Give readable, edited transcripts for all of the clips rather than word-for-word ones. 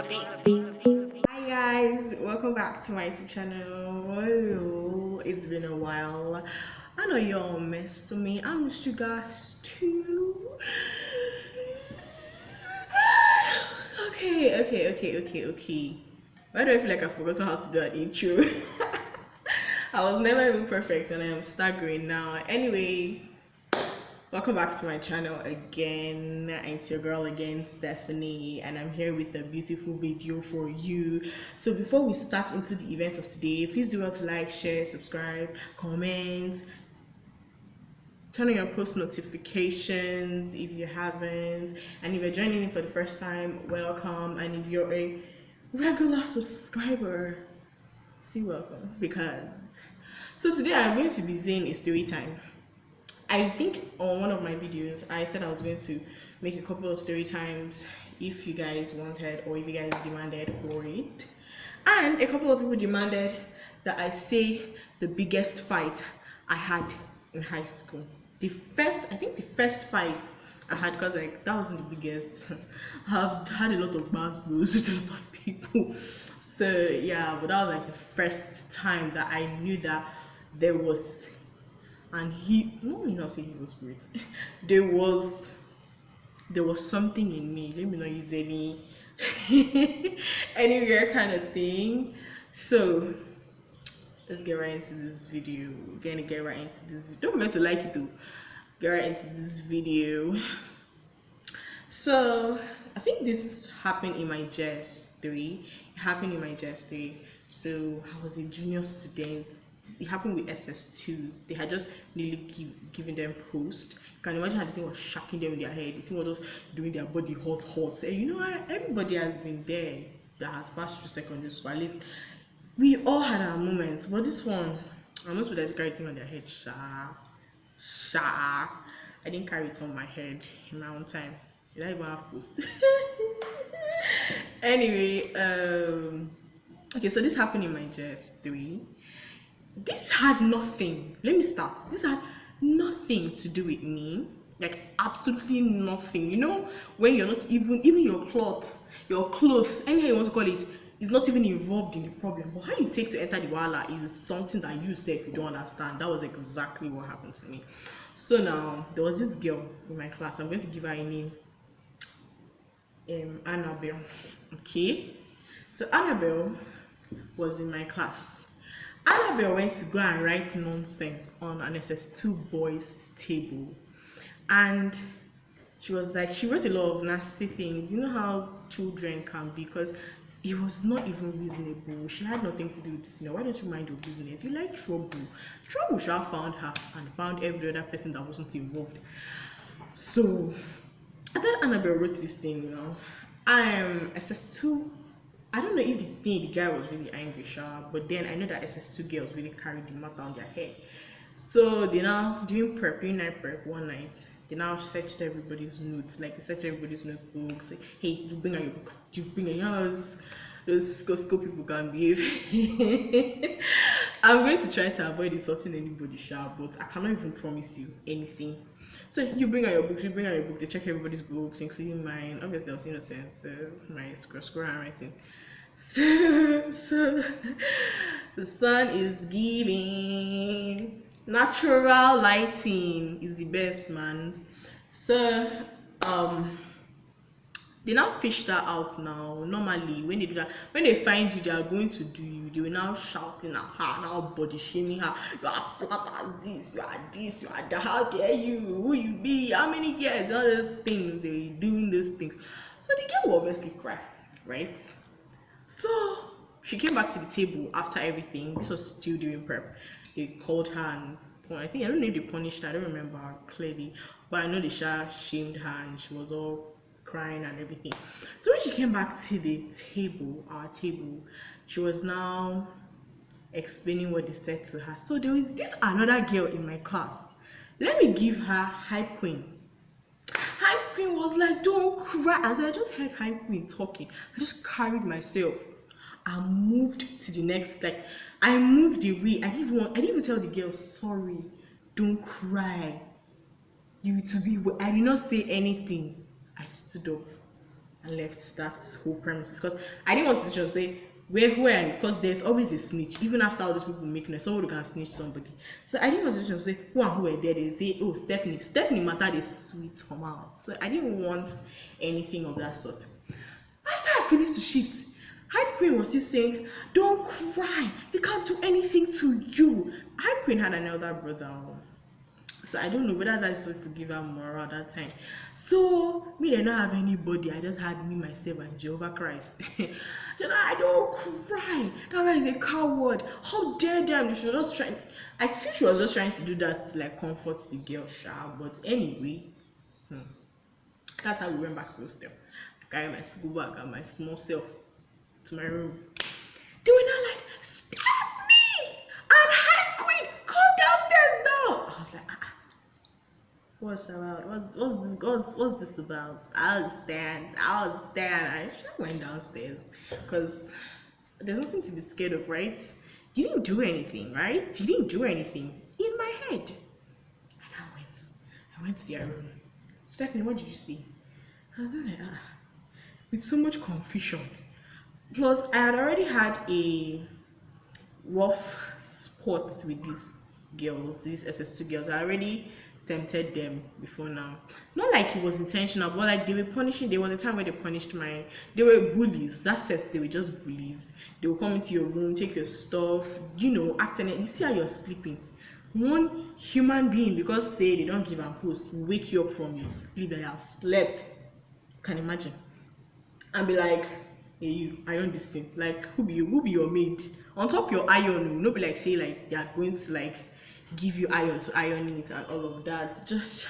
Hi guys, welcome back to my YouTube channel. Hello, it's been a while. I know y'all missed me. I missed you guys too. Okay. Why do I feel like I forgot how to do an intro? I was never even perfect and I am staggering now. Anyway, welcome back to my channel again. It's your girl again, Stephanie, and I'm here with a beautiful video for you. So before we start into the event of today, please do well to like, share, subscribe, comment, turn on your post notifications if you haven't, and if you're joining in for the first time, welcome. And if you're a regular subscriber, still welcome. Because so today I'm going to be saying a story time. I think on one of my videos I said I was going to make a couple of story times if you guys wanted or if you guys demanded for it, and a couple of people demanded that I say the biggest fight I had in high school. The first fight I had, because like that wasn't the biggest. I've had a lot of bad blows with a lot of people, so yeah, but that was like the first time that I knew that there was, and not say he was great. there was something in me. Let me not use any rare kind of thing. So let's get right into this video. We're gonna get right into this video. Don't forget to like it too. Get right into this video. So I think this happened in my JS3. It happened in my JS3. So I was a junior student. It happened with SS2s. They had just nearly given them post. You can imagine how the thing was shocking them in their head. The thing was just doing their body hot. And you know, everybody has been there that has passed through secondary school. At least we all had our moments. But this one, I must be that carry thing on their head. Sha. I didn't carry it on my head in my own time. Did I even have post? Anyway, okay, so this happened in my JS3. This had nothing. Let me start. This had nothing to do with me. Like absolutely nothing. You know, when you're not even your clothes, anyhow you want to call it, is not even involved in the problem. But how you take to enter the wala is something that you say if you don't understand. That was exactly what happened to me. So now there was this girl in my class. I'm going to give her a name. Annabelle. Okay. So Annabelle was in my class. Annabelle went to go and write nonsense on an SS2 boys table, and she was like, she wrote a lot of nasty things. You know how children can be, because it was not even reasonable. She had nothing to do with this. You know, why don't you mind your business? You like trouble. Trouble should have found her and found every other person that wasn't involved. So after Annabelle wrote this thing, you know, I am SS2. I don't know if the guy was really angry, but then I know that SS2 girls really carried the matter on their head. So they now doing night prep one night. They now searched everybody's notes, like they searched everybody's notebooks. Say, hey, you bring out your book, you bring out yours. Those school people can behave. I'm going to try to avoid insulting anybody, but I cannot even promise you anything. So you bring out your books, they check everybody's books, including mine. Obviously I was innocent, so my scroll handwriting. So the sun is giving. Natural lighting is the best, man. So they now fish that out now. Normally when they do that, when they find you, they are going to do you. They will now shouting at her, now body shaming her. You are flat as this, you are that, how dare you, who you be, how many years, all those things. They were doing those things. So the girl will obviously cry, right? So she came back to the table after everything. This was still during prep. They called her and I don't know if they punished her. I don't remember clearly, but I know they shamed her and she was all crying and everything. So when she came back to the table, our table, she was now explaining what they said to her. So there was this another girl in my class. Let me give her Hype Queen. Hype Queen was like, don't cry. As I just heard Hype Queen talking, I just carried myself and moved to the next, like I moved away. I didn't even tell the girl, sorry, don't cry. You to be, I did not say anything. I stood up and left that whole premises because I didn't want to just say where because there's always a snitch even after all those people make noise somebody can snitch somebody. So I didn't want to just say who and who were there. They say oh Stephanie matter is sweet from out. So I didn't want anything of that sort. After I finished the shift, Hyde Queen was still saying, don't cry, they can't do anything to you. Hyde Queen had an elder brother. So I don't know whether that's supposed to give her moral at that time. So me, they don't have anybody. I just had me, myself, and Jehovah Christ. You know, I don't cry. That guy is a coward. How dare them? You should just try. I feel she was just trying to do that to like comfort the girl, but anyway, that's how we went back to hostel. I carried my school bag and my small self to my room. They were not like, Stephanie and Hyde Queen, come downstairs now. I was like, what's about? What's this about? I understand. I just went downstairs because there's nothing to be scared of, right? You didn't do anything, right? You didn't do anything in my head. And I went to their room. Stephanie, what did you see? I was like, with so much confusion. Plus, I had already had a rough spot with these girls, these SS2 girls. I already tempted them before now. Not like it was intentional, but like they were punishing. There was a time where they punished they were bullies. That's it. They were just bullies. They will come into your room, take your stuff, you know, acting it. You see how you're sleeping. One human being, because say they don't give and post, wake you up from your sleep that you have slept. You can imagine. And be like, hey you, iron this thing. Like, who be you? Who be your maid? On top your iron, no be like say like they are going to like give you iron to iron it and all of that. Just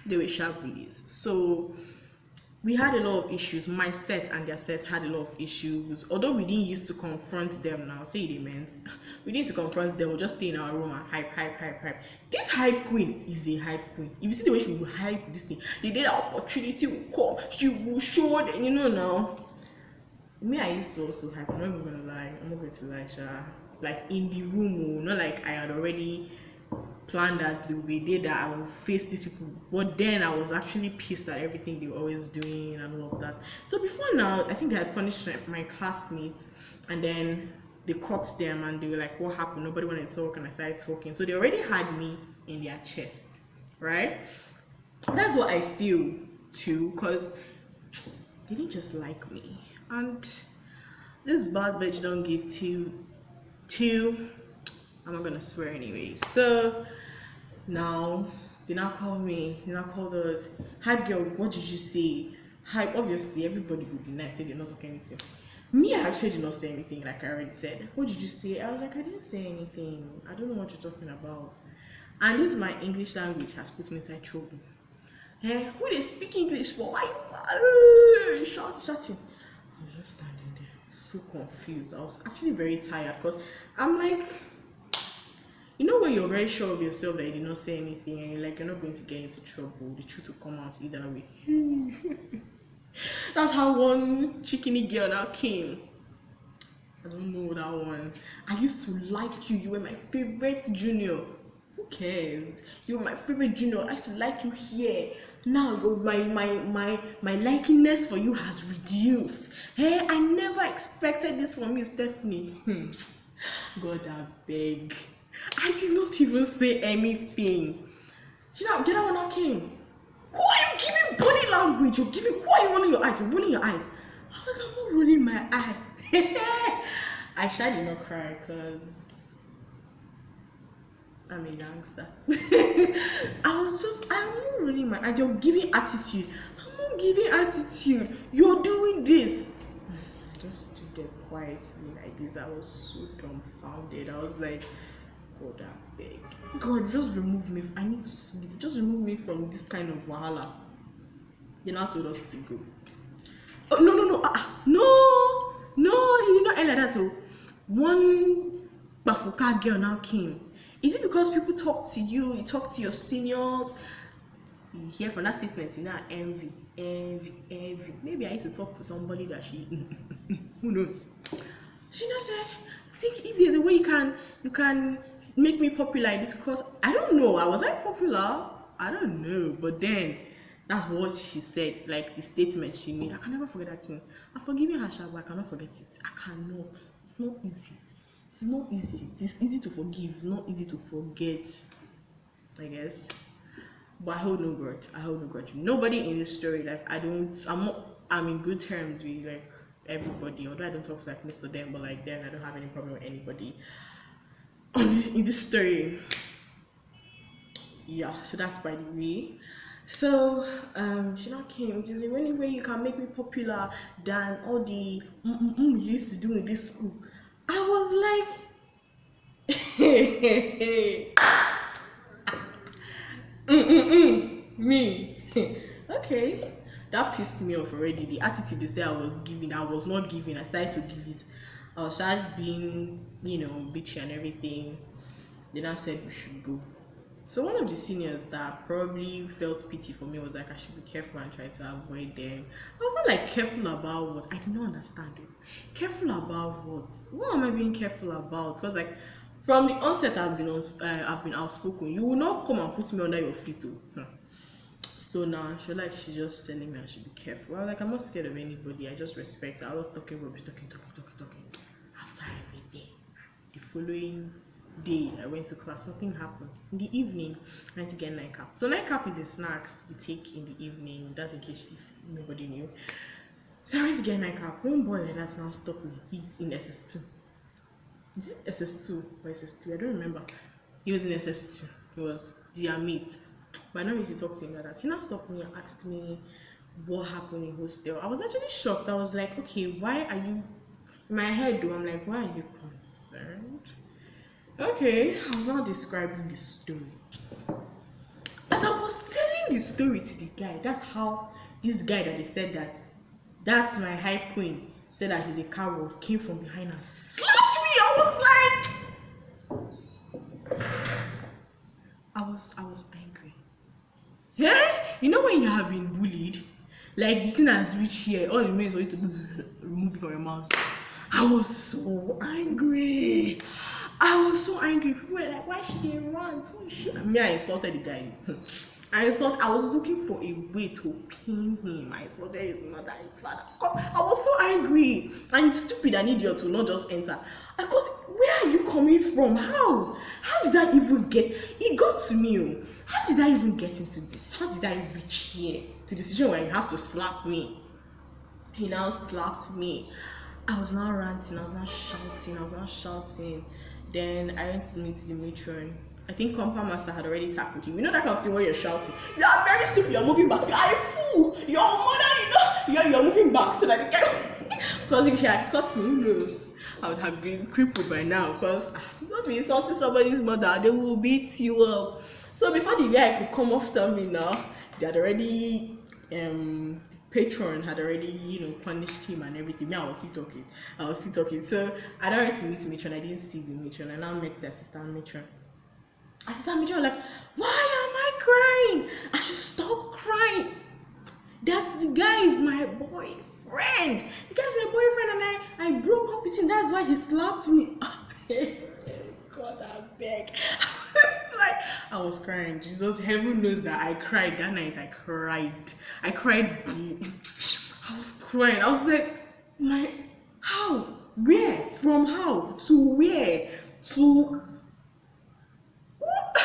they were sharp bullies. So we had a lot of issues. My set and their set had a lot of issues. Although we didn't used to confront them now, say it means we didn't used to confront them, we'll just stay in our room and hype. This hype queen is a hype queen. If you see the way she will hype this thing, the day the opportunity will come, she will show them, you know now. Me, I used to also hype. I'm not even gonna lie. I'm not going to lie, Sha. Like in the room, not like I had already planned that there will be a day that I will face these people. But then I was actually pissed at everything they were always doing and all of that. So before now, I think they had punished my classmates and then they caught them and they were like, what happened? Nobody wanted to talk and I started talking. So they already had me in their chest, right? That's what I feel too, because they didn't just like me. And this bad bitch don't give two, I'm not gonna swear anyway. So now they now call me, they now called us, hype girl, what did you say? Hype, obviously everybody would be nice, say they're not talking anything. Me, I actually did not say anything, like I already said. What did you say? I was like, I didn't say anything. I don't know what you're talking about. And this is my English language has put me inside trouble. Who they speak English for? Why you shouting? I was just standing there, so confused. I was actually very tired because I'm like, you know when you're very sure of yourself that you did not say anything and you're like, you're not going to get into trouble, the truth will come out either way. That's how one chickeny girl now came. I don't know that one. I used to like you. You were my favorite junior. Who cares? You were my favorite junior. I used to like you here. Now my likiness for you has reduced. Hey, I never expected this from you, Stephanie. God, I beg. I did not even say anything. You know, the other one now came. Who are you giving body language? You're giving. Who are you rolling your eyes? You're rolling your eyes. I was like, I'm not rolling my eyes. I did not cry because I'm a youngster. I'm not rolling my eyes. You're giving attitude. I'm not giving attitude. You're doing this. I just stood there quietly like this. I was so dumbfounded. I was like, God, I beg. God, just remove me. I need to sleep. Just remove me from this kind of wahala. They now told us to go. Oh, no. No, he did not end like that. Oh. One Bafuka girl now came. Is it because people talk to you, you talk to your seniors? You hear from that statement, you know, envy. Maybe I used to talk to somebody that she, who knows? She now said, I think if there's a way you can make me popular in this course. I don't know. Was I popular? I don't know. But then That's what she said, like the statement she made. I can never forget that thing. I've forgiven her, but I cannot forget it. I cannot. It's not easy. It's not easy. It's easy to forgive, not easy to forget, I guess. But I hold no grudge. I hold no grudge. Nobody in this story, like I'm in good terms with like everybody. Although I don't talk to like most of them, but like then I don't have any problem with anybody. In this story. Yeah, so that's by the way. So she now came. She said, any way you can make me popular than all the you used to do in this school. I was like, hey, me. Okay, that pissed me off already. The attitude they say I was giving, I was not giving. I started to give it. I was started being, bitchy and everything. Then I said we should go. So one of the seniors that probably felt pity for me was like, I should be careful and try to avoid them. I was not like careful about what? I did not understand it. Careful about what? What am I being careful about? Because like from the onset I've been outspoken. You will not come and put me under your feet too. So now she's just telling me I should be careful. I was like, I'm not scared of anybody. I just respect her. I was talking rubbish, talking. After everything, the following day I went to class, nothing happened. In the evening I went to get nightcap. So nightcap is a snacks you take in the evening. That's in case if nobody knew. So I went to get nightcap. One boy like that now stopped me. He's in SS2. Is it SS2 or SS3? I don't remember. He was in SS2. He was their mate. But I know used to talk to him like that. He now stopped me and asked me what happened in hostel. I was actually shocked. I was like, okay, why are you in my head though? I'm like, why are you concerned? Okay, I was now describing the story. As I was telling the story to the guy, that's how this guy that they said that's my hype queen, said that he's a coward, came from behind and slapped me. I was angry. Yeah? You know when you have been bullied? Like the thing has reached here, all it means for you to remove it from your mouth. I was so angry. People were like, why should they run? Me, I insulted the guy. I was looking for a way to pin him. I insulted his mother and his father. Because I was so angry. And stupid and idiot will not just enter. Because where are you coming from? How? How did I even get? It got to me. How did I even get into this? How did I reach here? To the situation where you have to slap me. He now slapped me. I was now ranting. I was now shouting. Then I went to meet the matron. I think compound master had already tackled him. You know that kind of thing where you're shouting. You are very stupid. You're moving back. You are a fool. Your mother, you're moving back so that they can. Because if he had cut me, who knows? I would have been crippled by now. Because not be insulting somebody's mother, they will beat you up. So before the guy could come after me now, they had already the patron had already punished him and everything. Me, I was still talking. So I don't went to meet the matron. I didn't see the matron. I now met the assistant matron. Like, why am I crying? I should stop crying. That the guy is my boyfriend. The guy's my boyfriend, and I broke up with him. That's why he slapped me. God, I beg. I was crying. Jesus, heaven knows that I cried that night. I cried. I was crying. I was like, how? Where? From how? To where? To what?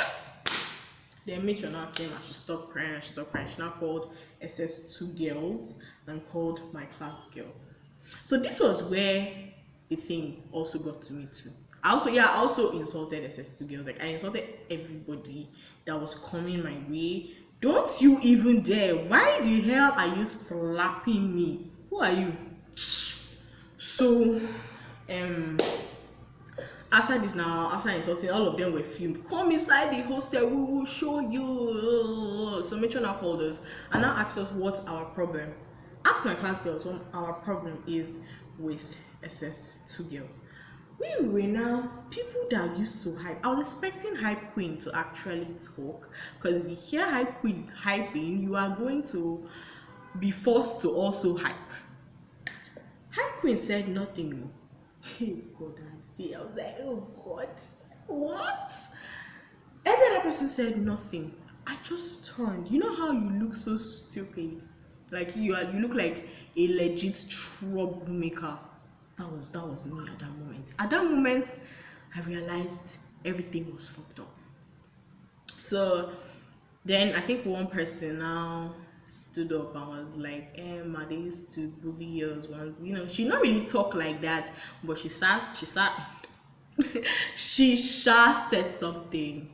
Then matron now came. I should stop crying. She now called SS2 girls and called my class girls. So this was where the thing also got to me too. I also insulted SS2 girls. Like I insulted everybody that was coming my way. Don't you even dare. Why the hell are you slapping me? Who are you? So after insulting, all of them were filmed. Come inside the hostel, we will show you. So matron now called us and now asked us what's our problem. Ask my class girls what our problem is with SS2 girls. We were now people that used to hype. I was expecting hype queen to actually talk, because if you hear hype queen hyping, you are going to be forced to also hype. Hype queen said nothing. Oh God, I was like, oh God, what? Every other person said nothing. I just turned. You know how you look so stupid? Like you look like a legit troublemaker. That was me at that moment. At that moment, I realized everything was fucked up. So then I think one person now stood up and was like, Emma, they used to bully us once. You know, she not really talk like that, but she she said something.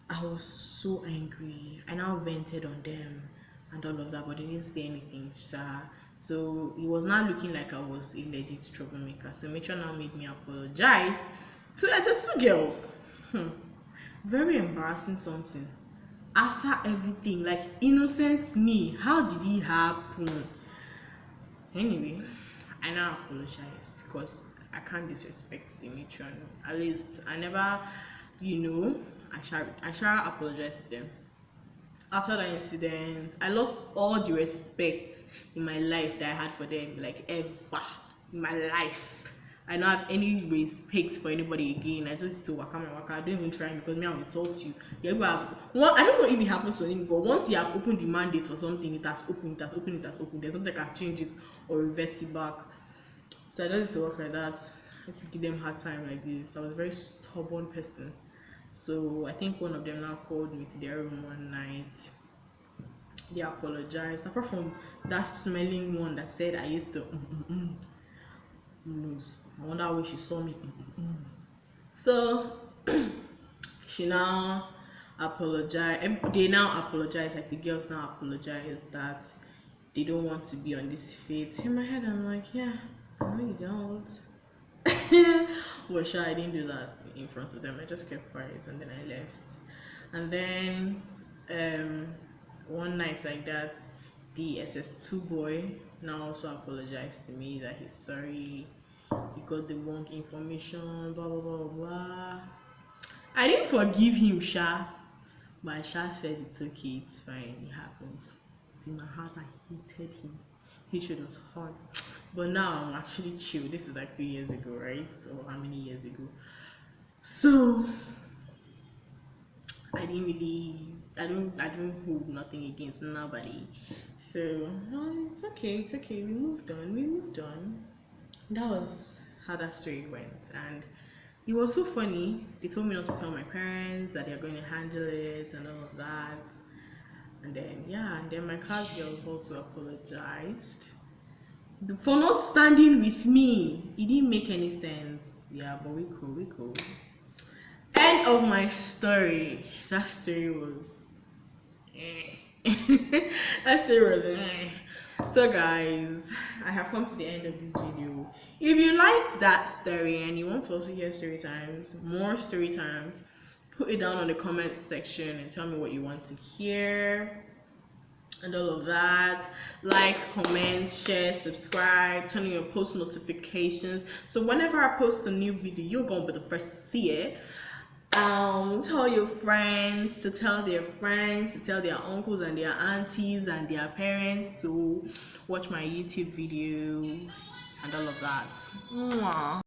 I was so angry. I now vented on them and all of that, but they didn't say anything. So it was not looking like I was a legit troublemaker. So Metro now made me apologize to SS2 girls. Very embarrassing something. After everything, like innocent me, how did it happen? Anyway, I now apologized because I can't disrespect the matron. At least I never, I shall apologize to them. After that incident, I lost all the respect in my life that I had for them, like ever in my life. I don't have any respect for anybody again. I just used to waka my waka. I don't even try because me, I'll insult you. You have one. I don't know if it happens to anyone, but once you have opened the mandate for something, it has opened. There's nothing I can change it or reverse it back. So I just used to work like that. I used to give them hard time like this. I was a very stubborn person. So I think one of them now called me to their room one night. They apologized. Apart from that smelling one that said I used to who knows? I wonder how she saw me. So she now apologized. They now apologize, like the girls now apologize that they don't want to be on this fate. In my head, I'm like, yeah, I know you don't. Well, sure, I didn't do that in front of them. I just kept quiet and then I left. And then one night like that, the SS2 boy now also apologized to me that he's sorry, he got the wrong information, blah blah blah blah. I didn't forgive him, but Sha said it's okay, it's fine, it happens. But in my heart, I hated him. He should have hard. But now I'm actually chill. This is like 3 years ago, right? Or how many years ago? So I don't hold nothing against nobody. So it's okay. We moved on. That was how that story went, and it was so funny. They told me not to tell my parents, that they're going to handle it and all of that. And then my class girls also apologized for not standing with me. It didn't make any sense. Yeah, but we cool. End of my story. That story was So guys, I have come to the end of this video. If you liked that story and you want to also hear more story times, put it down on the comment section and tell me what you want to hear and all of that. Like, comment, share, subscribe, turn on your post notifications so whenever I post a new video, you're gonna be the first to see it. Tell your friends to tell their friends to tell their uncles and their aunties and their parents to watch my YouTube video and all of that. Mwah.